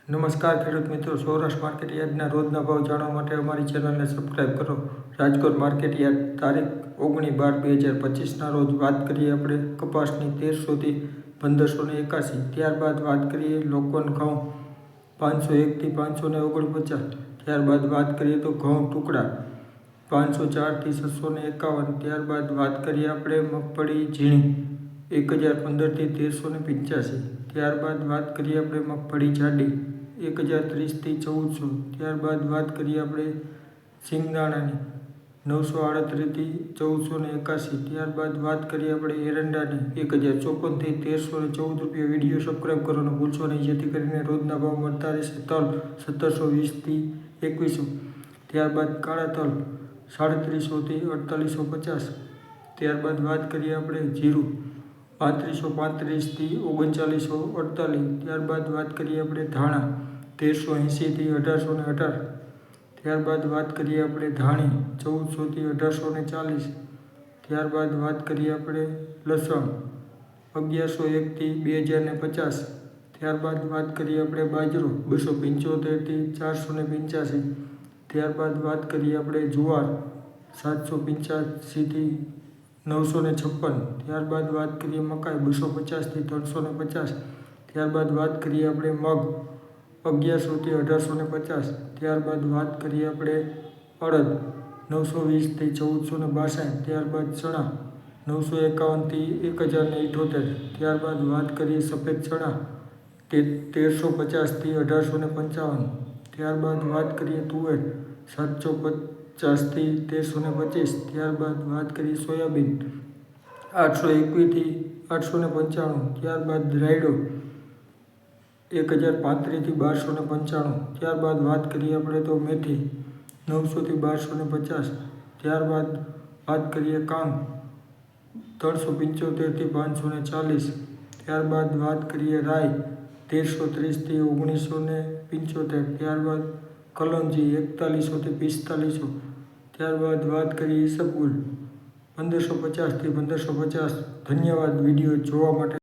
નમસ્કાર ખેડૂત મિત્રો, સૌરાષ્ટ્ર માર્કેટ યાર્ડના રોજના ભાવ જાણવા માટે અમારી ચેનલને સબસ્ક્રાઈબ કરો. રાજકોટ માર્કેટ યાર્ડ તારીખ 19/12/2025ના રોજ વાત કરીએ આપણે કપાસની 1300 થી 1581. ત્યારબાદ વાત કરીએ લોકવન ઘઉં 501 થી 549. ત્યારબાદ વાત કરીએ તો ઘઉં ટુકડા 504 થી 651. ત્યારબાદ વાત કરીએ આપણે મગફળી ઝીણી 1015 થી 1385. ત્યારબાદ વાત કરીએ આપણે મગફળી જાડી 1030 થી 1400. ત્યારબાદ વાત કરીએ આપણે સિંગદાણાની 938 થી 1481. ત્યારબાદ વાત કરીએ આપણે એરંડાની 1054 થી 1314 રૂપિયા. વિડીયો સબસ્ક્રાઈબ કરવાનું ભૂલશો નહીં, જેથી કરીને રોજના ભાવ મળતા રહેશે. તલ 1720 થી 2100. ત્યારબાદ કાળા તલ 3700 થી 4850. ત્યારબાદ વાત કરીએ આપણે જીરું 3535 થી 3948. ત્યારબાદ વાત કરીએ આપણે ધાણા 1380 થી 1818. ત્યારબાદ વાત કરીએ આપણે ધાણી 1400 થી 1840. ત્યારબાદ વાત કરીએ આપણે લસણ 1101 થી 2050. ત્યારબાદ વાત કરીએ આપણે બાજરો 275 થી 485. ત્યારબાદ વાત કરીએ આપણે જુવાર 785 થી 956. ત્યારબાદ વાત કરીએ મકાઈ 250 થી 350. ત્યારબાદ વાત કરીએ આપણે મગ 1100 થી 1850. ત્યારબાદ વાત કરીએ આપણે અડદ 920 થી 1462. ત્યારબાદ ચણા 951 થી 1078. ત્યારબાદ વાત કરીએ સફેદ ચણા 1350 થી 1855. ત્યારબાદ વાત કરીએ તુવેર 750 થી 1325. ત્યારબાદ વાત કરીએ સોયાબીન 821 થી 895. ત્યારબાદ રાયડો 1035 થી 1295. ત્યારબાદ વાત કરીએ આપણે તો મેથી 900 થી 1250. ત્યારબાદ વાત કરીએ કાંગ 375 થી 540. ત્યારબાદ વાત કરીએ રાઈ 1330 થી 1975. ત્યારબાદ કલોંજી 4100 થી 4500. ત્યારબાદ વાત કરીએ ઈસબગુલ 1550 થી 1550. ધન્યવાદ વિડીયો જોવા માટે.